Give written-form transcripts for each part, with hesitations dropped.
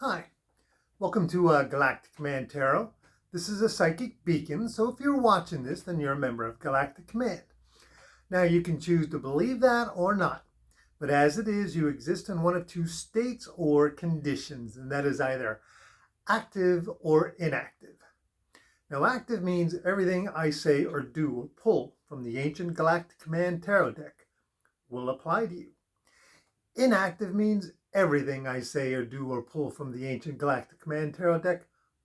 Hi, welcome to Galactic Command Tarot. This is a psychic beacon, so if you're watching this, then you're a member of Galactic Command. Now, you can choose to believe that or not, but as it is, you exist in one of two states or conditions, and that is either active or inactive. Now, active means everything I say or do or pull from the ancient Galactic Command Tarot deck will apply to you. Inactive means everything I say or do or pull from the ancient Galactic Command Tarot deck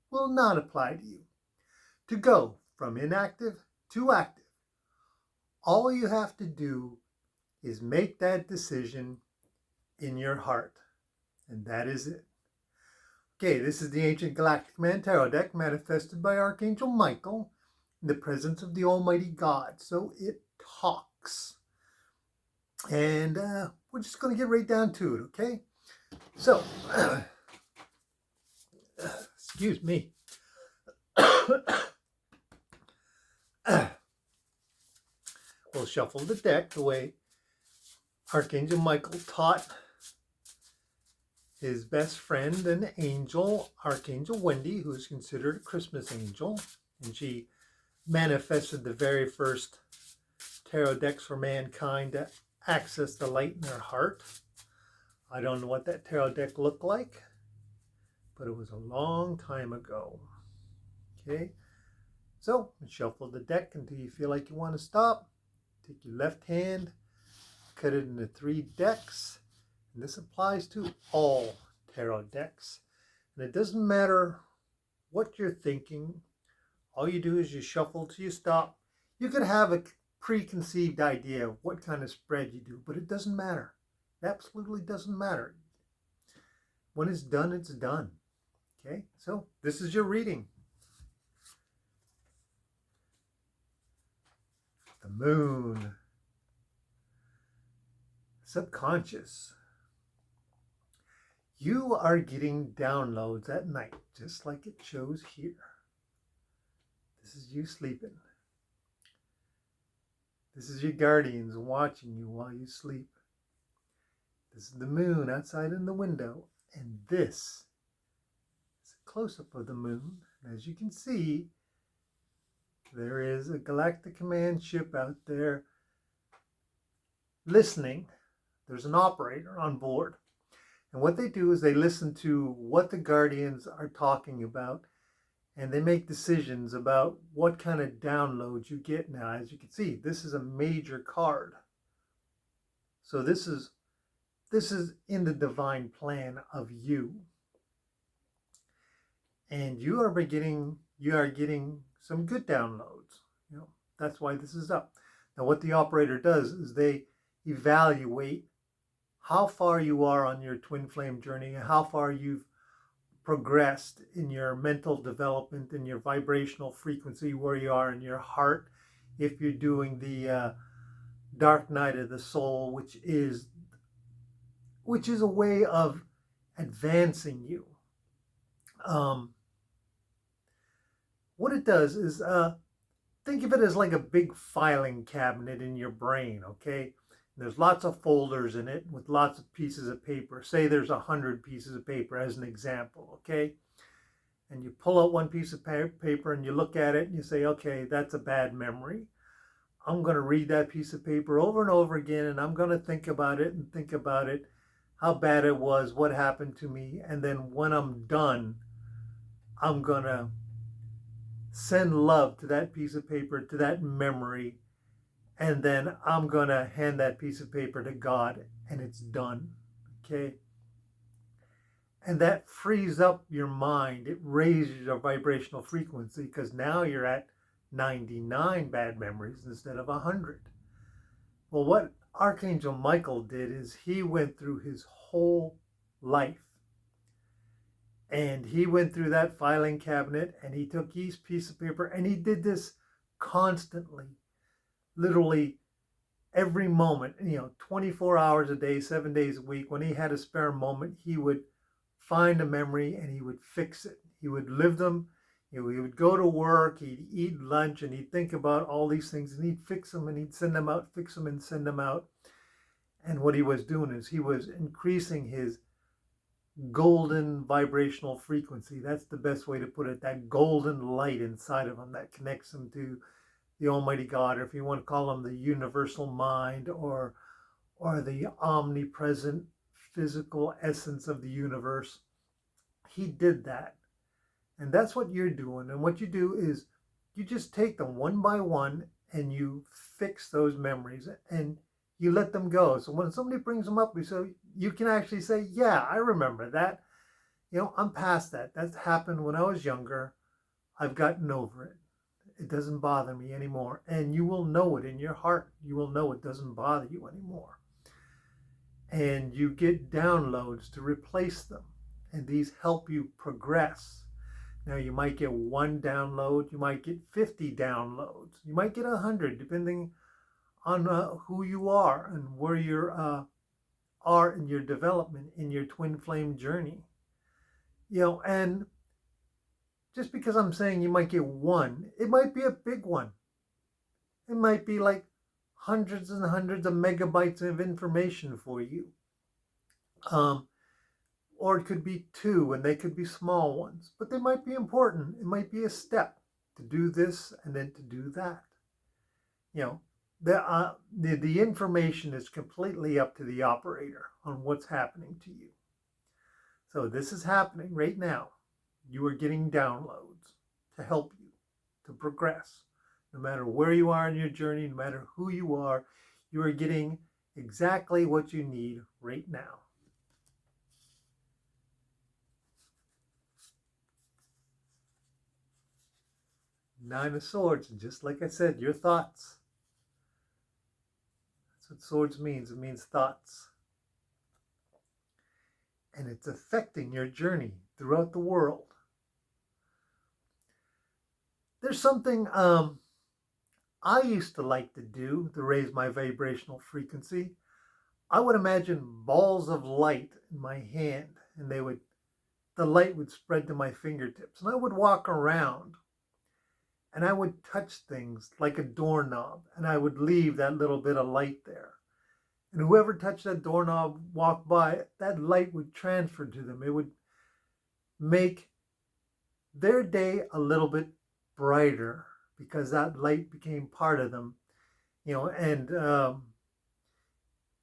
will not apply to you. To go from inactive to active, all you have to do is make that decision in your heart, and that is it. Okay, this is the ancient Galactic Command Tarot deck manifested by Archangel Michael in the presence of the Almighty God, so it talks. And we're just going to get right down to it, okay? So, excuse me. We'll shuffle the deck the way Archangel Michael taught his best friend and angel, Archangel Wendy, who is considered a Christmas angel. And she manifested the very first tarot decks for mankind to access the light in their heart. I don't know what that tarot deck looked like, but it was a long time ago. Okay, so shuffle the deck until you feel like you want to stop. Take your left hand, cut it into 3 decks, and this applies to all tarot decks. And it doesn't matter what you're thinking. All you do is you shuffle till you stop. You could have a preconceived idea of what kind of spread you do, but it doesn't matter. It absolutely doesn't matter. When it's done, it's done. Okay, so this is your reading. The moon. Subconscious. You are getting downloads at night, just like it shows here. This is you sleeping. This is your guardians watching you while you sleep. This is the moon outside in the window, and this is a close-up of the moon. And as you can see, there is a Galactic Command ship out there listening. There's an operator on board. And what they do is they listen to what the guardians are talking about, and they make decisions about what kind of downloads you get. Now, as you can see, this is a major card. So this is in the divine plan of you. And you are getting some good downloads. You know, that's why this is up. Now, what the operator does is they evaluate how far you are on your twin flame journey and how far you've progressed in your mental development and your vibrational frequency, where you are in your heart, if you're doing the dark night of the soul, which is a way of advancing you. What it does is think of it as like a big filing cabinet in your brain, okay? There's lots of folders in it with lots of pieces of paper. Say there's 100 pieces of paper as an example, okay? And you pull out one piece of paper and you look at it and you say, okay, that's a bad memory. I'm going to read that piece of paper over and over again, and I'm going to think about it, how bad it was, what happened to me. And then when I'm done, I'm going to send love to that piece of paper, to that memory, and then I'm going to hand that piece of paper to God, and it's done, okay? And that frees up your mind. It raises your vibrational frequency, because now you're at 99 bad memories instead of 100. Well, what Archangel Michael did is he went through his whole life, and he went through that filing cabinet, and he took each piece of paper, and he did this constantly, literally every moment, 24 hours a day, 7 days a week. When he had a spare moment, he would find a memory and he would fix it. He would live them. He would go to work, he'd eat lunch, and he'd think about all these things, and he'd fix them, and he'd send them out, fix them and send them out. And what he was doing is he was increasing his golden vibrational frequency. That's the best way to put it. That golden light inside of them that connects them to the Almighty God, or if you want to call them the universal mind, or the omnipresent physical essence of the universe. He did that. And that's what you're doing. And what you do is you just take them one by one and you fix those memories and you let them go. So when somebody brings them up, you can actually say, yeah, I remember that. I'm past that. That happened when I was younger. I've gotten over it. It doesn't bother me anymore. And you will know it in your heart. You will know it doesn't bother you anymore. And you get downloads to replace them. And these help you progress. Now, you might get one download. You might get 50 downloads. You might get 100, depending on who you are and where you are in your development, in your twin flame journey. And just because I'm saying you might get one, it might be a big one. It might be like hundreds and hundreds of megabytes of information for you. Or it could be two, and they could be small ones, but they might be important. It might be a step to do this and then to do that. The information is completely up to the operator on what's happening to you. So this is happening right now. You are getting downloads to help you to progress. No matter where you are in your journey, no matter who you are getting exactly what you need right now. Nine of Swords, and just like I said, your thoughts. That's what swords means. It means thoughts. And it's affecting your journey throughout the world. There's something I used to like to do to raise my vibrational frequency. I would imagine balls of light in my hand, and the light would spread to my fingertips, and I would walk around. And I would touch things like a doorknob, and I would leave that little bit of light there. And whoever touched that doorknob, walked by, that light would transfer to them. It would make their day a little bit brighter because that light became part of them, and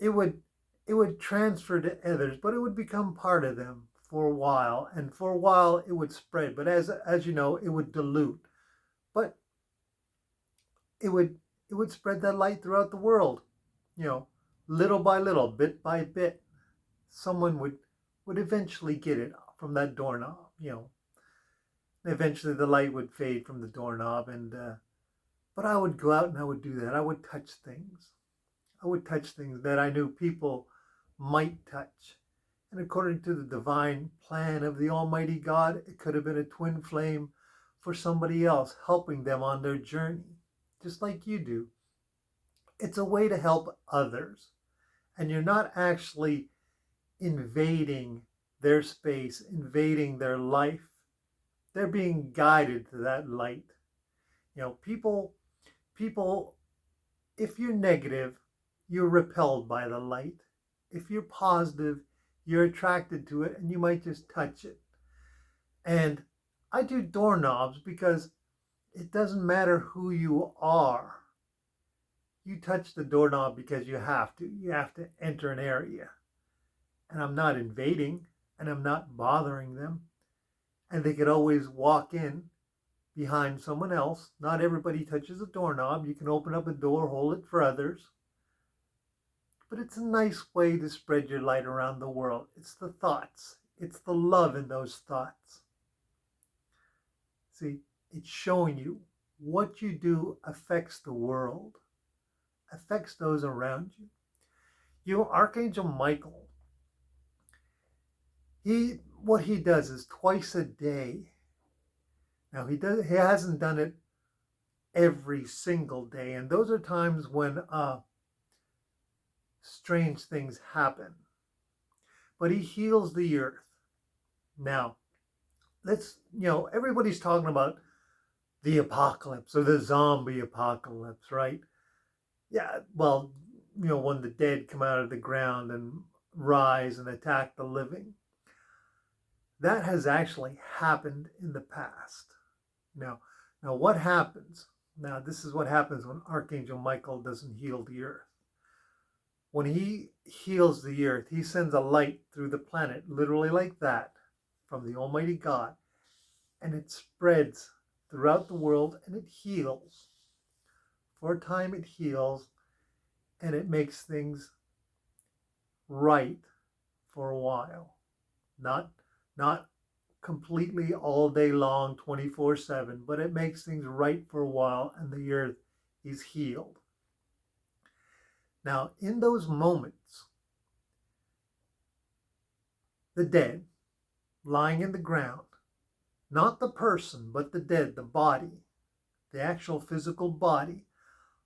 it would transfer to others, but it would become part of them for a while, and for a while it would spread. But as you know, it would dilute. But it would spread that light throughout the world, little by little, bit by bit. Someone would eventually get it from that doorknob, Eventually the light would fade from the doorknob, but I would go out and I would do that. I would touch things. I would touch things that I knew people might touch. And according to the divine plan of the Almighty God, it could have been a twin flame for somebody else, helping them on their journey, just like you do. It's a way to help others. And you're not actually invading their space, invading their life. They're being guided to that light. People, if you're negative, you're repelled by the light. If you're positive, you're attracted to it, and you might just touch it. And I do doorknobs because it doesn't matter who you are. You touch the doorknob because you have to. You have to enter an area. And I'm not invading, and I'm not bothering them. And they could always walk in behind someone else. Not everybody touches a doorknob. You can open up a door, hold it for others. But it's a nice way to spread your light around the world. It's the thoughts. It's the love in those thoughts. See, it's showing you what you do affects the world, affects those around you. Archangel Michael, what he does is twice a day. Now he hasn't done it every single day, and those are times when strange things happen. But he heals the earth. Now, everybody's talking about the apocalypse or the zombie apocalypse, right? Yeah, well, when the dead come out of the ground and rise and attack the living. That has actually happened in the past. Now what happens? Now, this is what happens when Archangel Michael doesn't heal the earth. When he heals the earth, he sends a light through the planet, literally like that, from the Almighty God, and it spreads throughout the world and it heals. For a time it heals, and it makes things right for a while. Not completely all day long, 24/7, but it makes things right for a while, and the earth is healed. Now, in those moments, the dead lying in the ground, not the person, but the dead, the body, the actual physical body,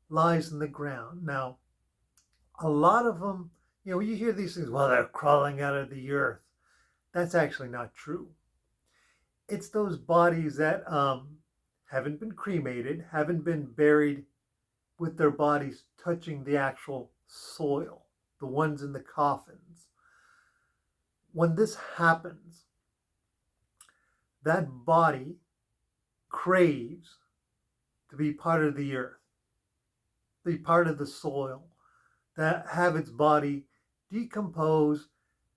lies in the ground. Now, a lot of them, you hear these things, well, they're crawling out of the earth. That's actually not true. It's those bodies that haven't been cremated, haven't been buried with their bodies touching the actual soil, the ones in the coffins. When this happens, that body craves to be part of the earth, be part of the soil, that have its body decompose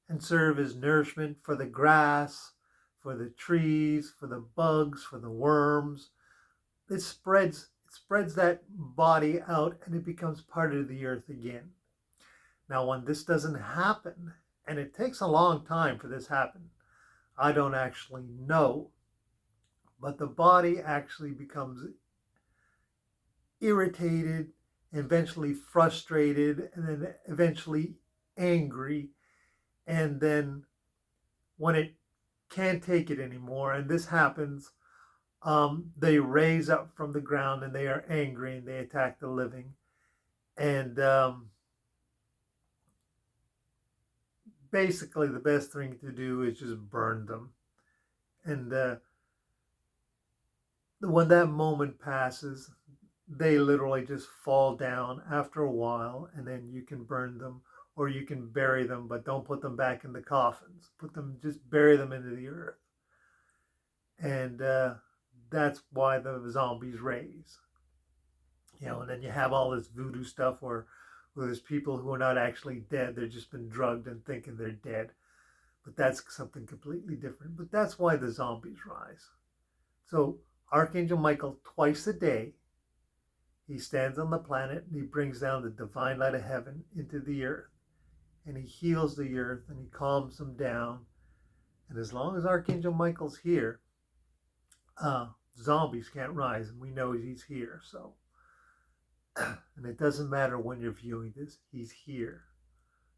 and serve as nourishment for the grass, for the trees, for the bugs, for the worms. It spreads that body out, and it becomes part of the earth again. Now, when this doesn't happen, and it takes a long time for this to happen, I don't actually know, but the body actually becomes irritated, eventually frustrated, and then eventually angry. And then when it can't take it anymore, and this happens, they raise up from the ground and they are angry and they attack the living. And basically the best thing to do is just burn them. And when that moment passes, they literally just fall down after a while, and then you can burn them or you can bury them, but don't put them back in the coffins. Just bury them into the earth. And that's why the zombies raise. And then you have all this voodoo stuff where there's people who are not actually dead. They've just been drugged and thinking they're dead. But that's something completely different. But that's why the zombies rise. So Archangel Michael, twice a day, he stands on the planet and he brings down the divine light of heaven into the earth. And he heals the earth and he calms them down. And as long as Archangel Michael's here, zombies can't rise, and we know he's here. So, and it doesn't matter when you're viewing this, he's here.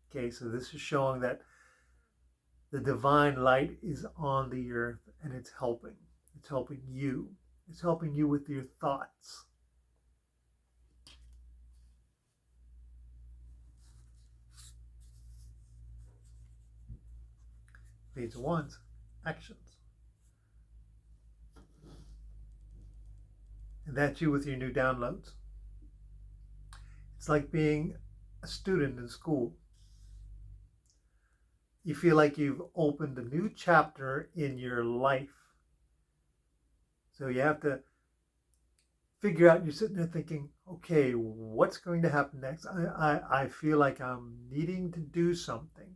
Okay, so this is showing that the divine light is on the earth, and it's helping. It's helping you. It's helping you with your thoughts. Page 1's actions. And that's you with your new downloads. It's like being a student in school. You feel like you've opened a new chapter in your life. So you have to figure out, you're sitting there thinking, okay, what's going to happen next? I feel like I'm needing to do something.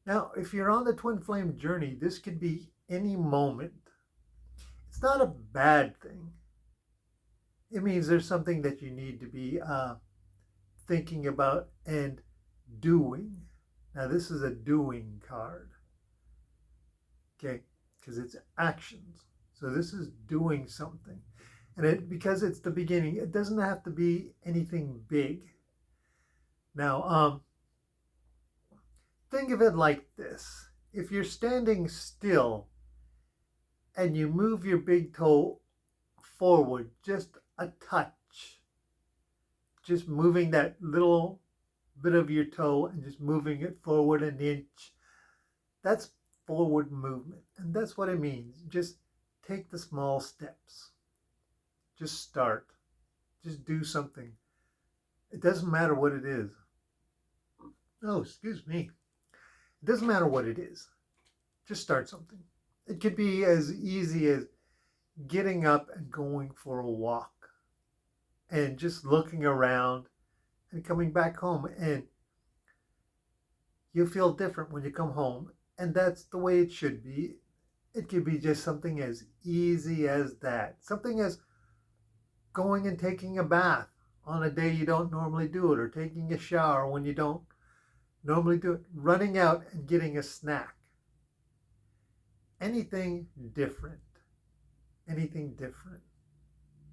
Now, if you're on the Twinflame Journey, this could be any moment. It's not a bad thing. It means there's something that you need to be thinking about and doing. Now, this is a doing card. Okay, because it's actions. So this is doing something. And because it's the beginning, it doesn't have to be anything big. Now, think of it like this. If you're standing still and you move your big toe forward just a touch, just moving that little bit of your toe and just moving it forward an inch, that's forward movement. And that's what it means. Just take the small steps. Just start. Just do something. It doesn't matter what it is. Oh, excuse me. It doesn't matter what it is. Just start something. It could be as easy as getting up and going for a walk and just looking around and coming back home. And you feel different when you come home. And that's the way it should be. It could be just something as easy as that. Something as going and taking a bath on a day you don't normally do it, or taking a shower when you don't normally do it, running out and getting a snack. Anything different. Anything different.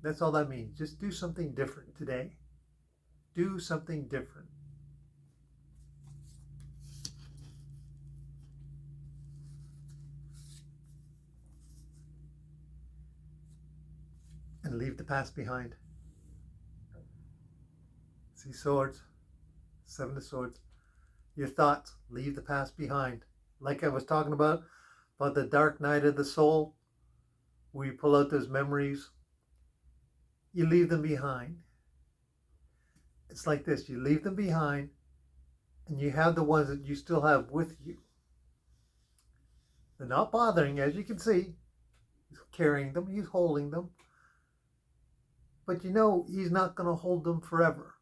That's all that means. Just do something different today. Do something different. And leave the past behind. See swords, Seven of Swords. Your thoughts, leave the past behind. Like I was talking about the dark night of the soul, where you pull out those memories, you leave them behind. It's like this, you leave them behind, and you have the ones that you still have with you. They're not bothering, as you can see. He's carrying them, he's holding them. But you know he's not going to hold them forever.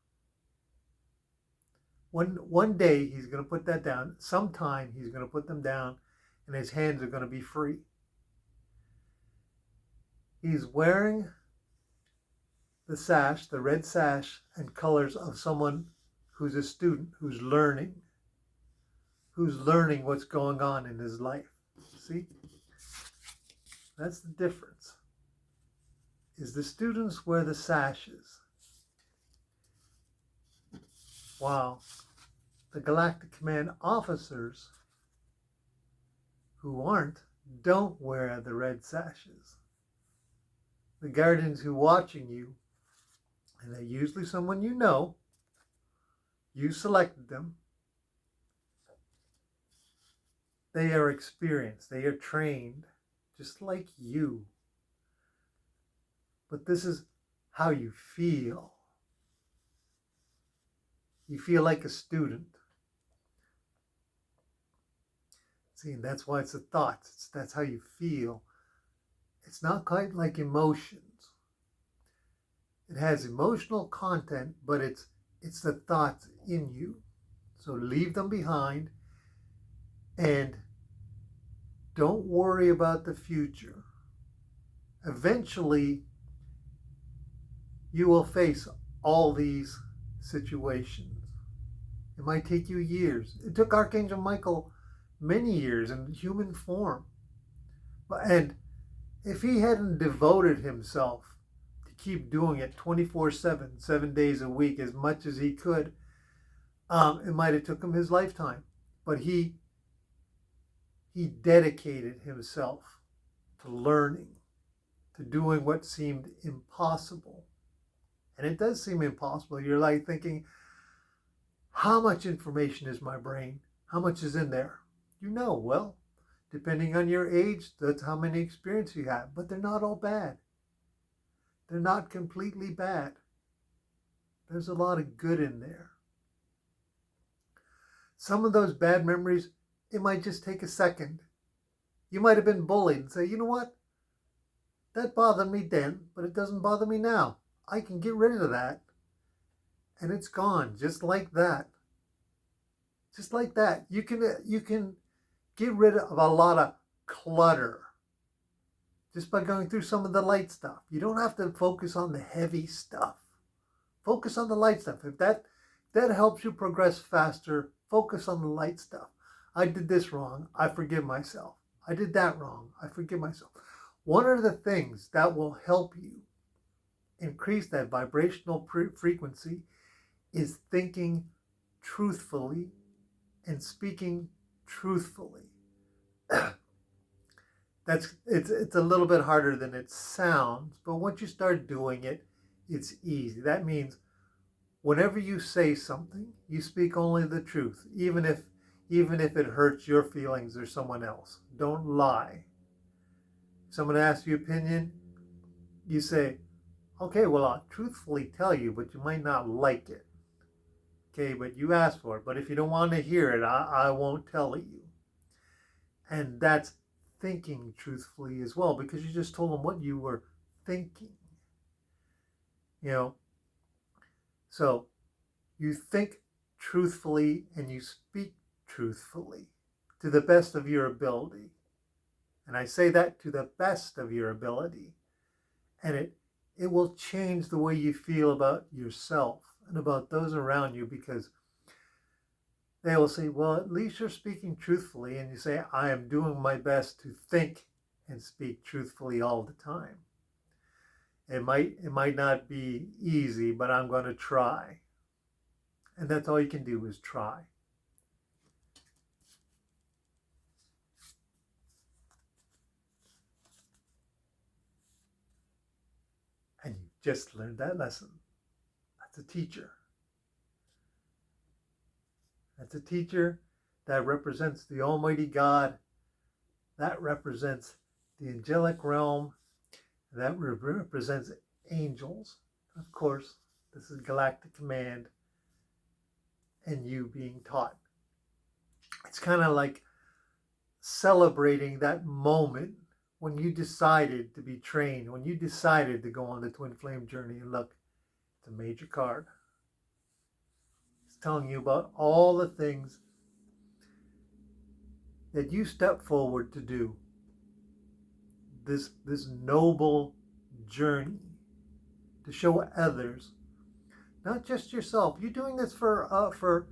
One day he's going to put that down. Sometime he's going to put them down, and his hands are going to be free. He's wearing the sash, the red sash and colors of someone who's a student, who's learning what's going on in his life. See? That's the difference. Is the students wear the sashes, while the Galactic Command officers who aren't don't wear the red sashes. The guardians who are watching you, and they're usually someone you know, you selected them, they are experienced, they are trained, just like you. But this is how you feel. You feel like a student. See, and that's why it's the thoughts. That's how you feel. It's not quite like emotions. It has emotional content, but it's the thoughts in you. So leave them behind and don't worry about the future. Eventually, you will face all these situations. It might take you years. It took Archangel Michael many years in human form. And if he hadn't devoted himself to keep doing it 24/7, 7 days a week, as much as he could, it might have took him his lifetime. But he dedicated himself to learning, to doing what seemed impossible. And it does seem impossible. You're like thinking, how much information is my brain? How much is in there? You know, well, depending on your age, that's how many experiences you have. But they're not all bad. They're not completely bad. There's a lot of good in there. Some of those bad memories, it might just take a second. You might have been bullied and say, you know what? That bothered me then, but it doesn't bother me now. I can get rid of that. And it's gone, just like that. Just like that. You can get rid of a lot of clutter just by going through some of the light stuff. You don't have to focus on the heavy stuff. Focus on the light stuff. If that helps you progress faster, focus on the light stuff. I did this wrong. I forgive myself. I did that wrong. I forgive myself. One of the things that will help you increase that vibrational frequency is thinking truthfully and speaking truthfully. It's a little bit harder than it sounds, but once you start doing it, it's easy. That means whenever you say something, you speak only the truth, even if it hurts your feelings or someone else. Don't lie. If someone asks you opinion, you say, okay, well, I'll truthfully tell you, but you might not like it. Okay, but you asked for it. But if you don't want to hear it, I won't tell you. And that's thinking truthfully as well, because you just told them what you were thinking. You know, so you think truthfully and you speak truthfully to the best of your ability. And I say that to the best of your ability. And it will change the way you feel about yourself and about those around you, because they will say, well, at least you're speaking truthfully. And you say, I am doing my best to think and speak truthfully all the time. It might not be easy, but I'm going to try. And that's all you can do is try. And you just learned that lesson. That's a teacher. That's a teacher that represents the Almighty God. That represents the angelic realm. That represents angels. Of course, this is Galactic Command and you being taught. It's kind of like celebrating that moment when you decided to be trained, when you decided to go on the Twinflame Journey. And look, it's a major card. It's telling you about all the things that you step forward to do. This noble journey to show others, not just yourself. You're doing this for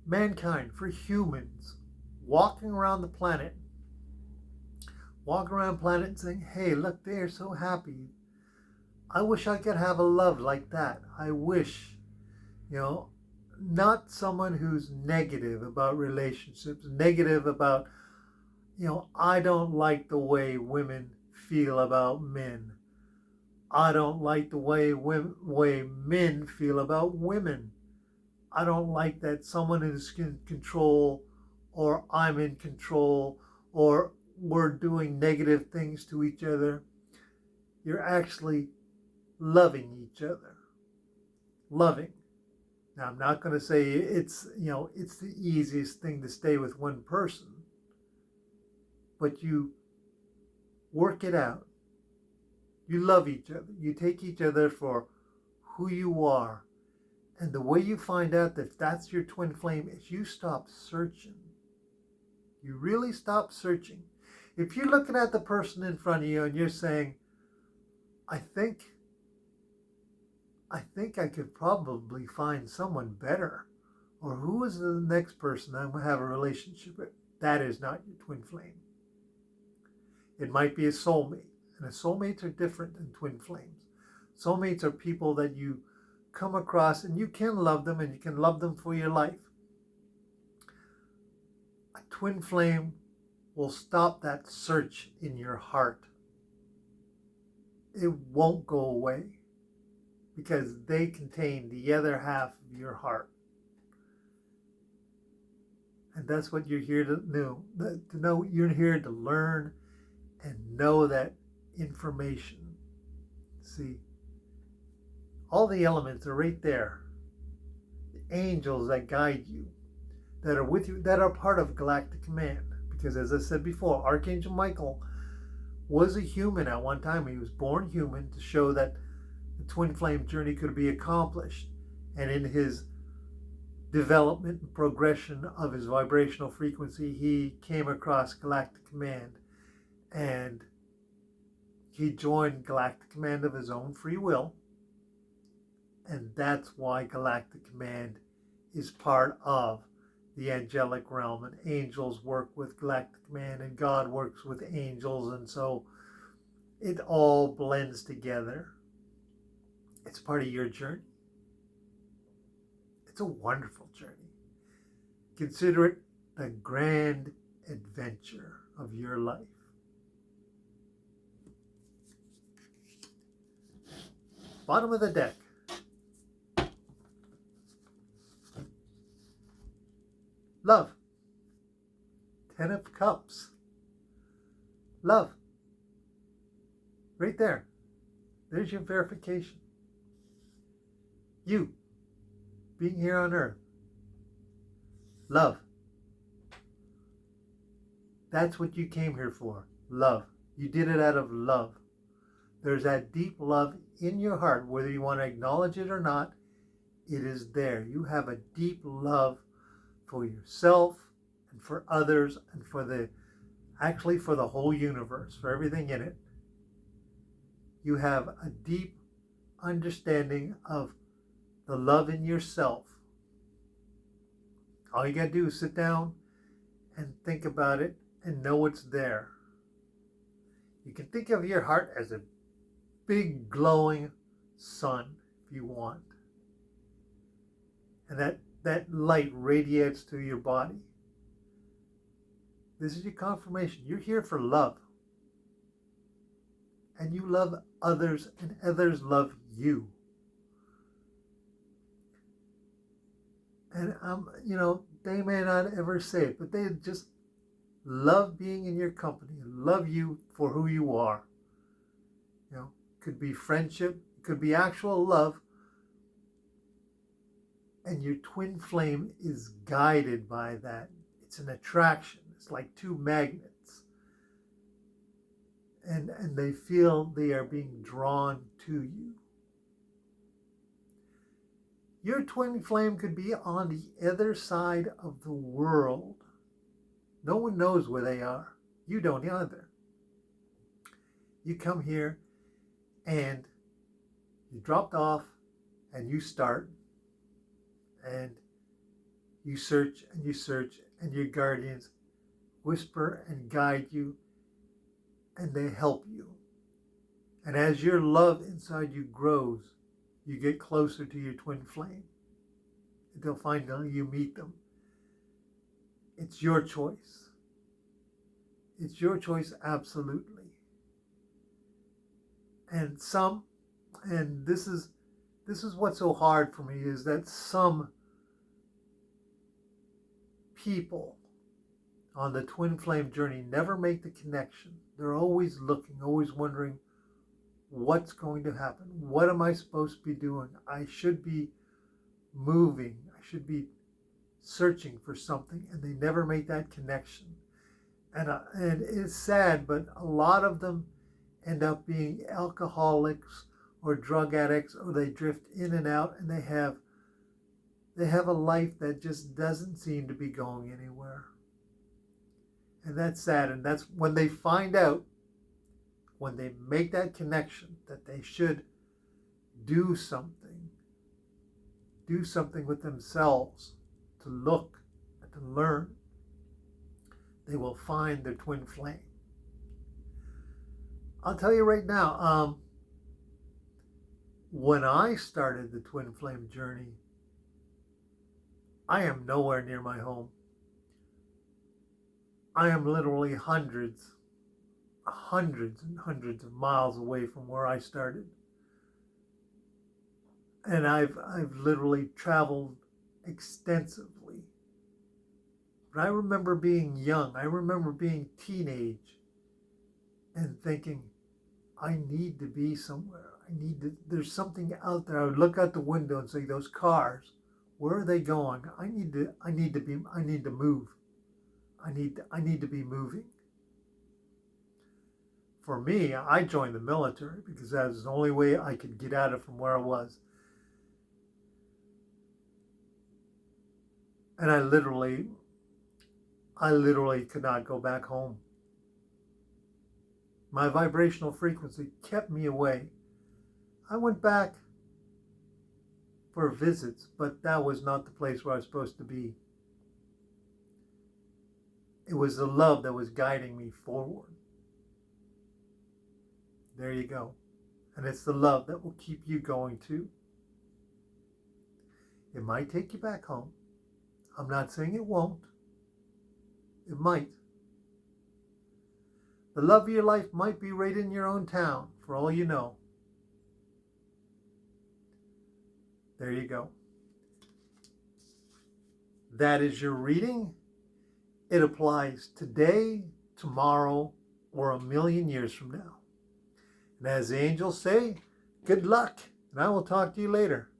mankind, for humans, walking around the planet, and saying, hey, look, they're so happy. I wish I could have a love like that. I wish, not someone who's negative about relationships, negative about, I don't like the way women feel about men. I don't like the way men feel about women. I don't like that someone is in control, or I'm in control, or we're doing negative things to each other. You're actually loving each other. Loving. Now, I'm not going to say it's the easiest thing to stay with one person, but you work it out. You love each other. You take each other for who you are. And the way you find out that that's your twin flame is you stop searching. You really stop searching. If you're looking at the person in front of you and you're saying, I think I could probably find someone better, or who is the next person I'm going to have a relationship with, that is not your twin flame. It might be a soulmate. And soulmates are different than twin flames. Soulmates are people that you come across and you can love them and you can love them for your life. A twin flame will stop that search in your heart. It won't go away because they contain the other half of your heart. And that's what you're here to know. You're here to learn and know that information. See, all the elements are right there. The angels that guide you, that are with you, that are part of Galactic Command. Because as I said before, Archangel Michael was a human at one time. He was born human to show that the twin flame journey could be accomplished. And in his development and progression of his vibrational frequency, he came across Galactic Command. And he joined Galactic Command of his own free will. And that's why Galactic Command is part of the angelic realm. And angels work with Galactic Command, and God works with angels. And so it all blends together. It's part of your journey. It's a wonderful journey. Consider it the grand adventure of your life. Bottom of the deck. Love. 10 of Cups. Love. Right there. There's your verification. You being here on earth. Love. That's what you came here for. Love. You did it out of love. There's that deep love in your heart, whether you want to acknowledge it or not, it is there. You have a deep love for yourself and for others and for the whole universe, for everything in it. You have a deep understanding of the love in yourself. All you got to do is sit down and think about it and know it's there. You can think of your heart as a big glowing sun if you want. And that light radiates through your body. This is your confirmation. You're here for love. And you love others, and others love you. And they may not ever say it, but they just love being in your company, love you for who you are. Could be friendship, could be actual love. And your twin flame is guided by that. It's an attraction. It's like two magnets. And they feel they are being drawn to you. Your twin flame could be on the other side of the world. No one knows where they are. You don't either. You come here and you dropped off and you start and you search and your guardians whisper and guide you and they help you. And as your love inside you grows, you get closer to your twin flame. They'll find you meet them. It's your choice. It's your choice, absolutely. And this is what's so hard for me, is that some people on the twin flame journey never make the connection. They're always looking, always wondering what's going to happen. What am I supposed to be doing? I should be moving. I should be searching for something, and they never make that connection. And it's sad, but a lot of them end up being alcoholics or drug addicts, or they drift in and out, and they have a life that just doesn't seem to be going anywhere. And that's sad. And that's when they find out, when they make that connection that they should do something with themselves, to look and to learn, they will find their twin flame. I'll tell you right now, when I started the twin flame journey, I am nowhere near my home. I am literally hundreds and hundreds of miles away from where I started. And I've literally traveled extensively. But I remember being young. I remember being teenage and thinking, I need to be somewhere. There's something out there. I would look out the window and say, those cars, where are they going? I need to move. I need to be moving. For me, I joined the military because that was the only way I could get out of from where I was. And I literally could not go back home. My vibrational frequency kept me away. I went back for visits, but that was not the place where I was supposed to be. It was the love that was guiding me forward. There you go. And it's the love that will keep you going too. It might take you back home. I'm not saying it won't. It might. The love of your life might be right in your own town, for all you know. There you go. That is your reading. It applies today, tomorrow, or 1,000,000 years from now. And as the angels say, good luck, and I will talk to you later.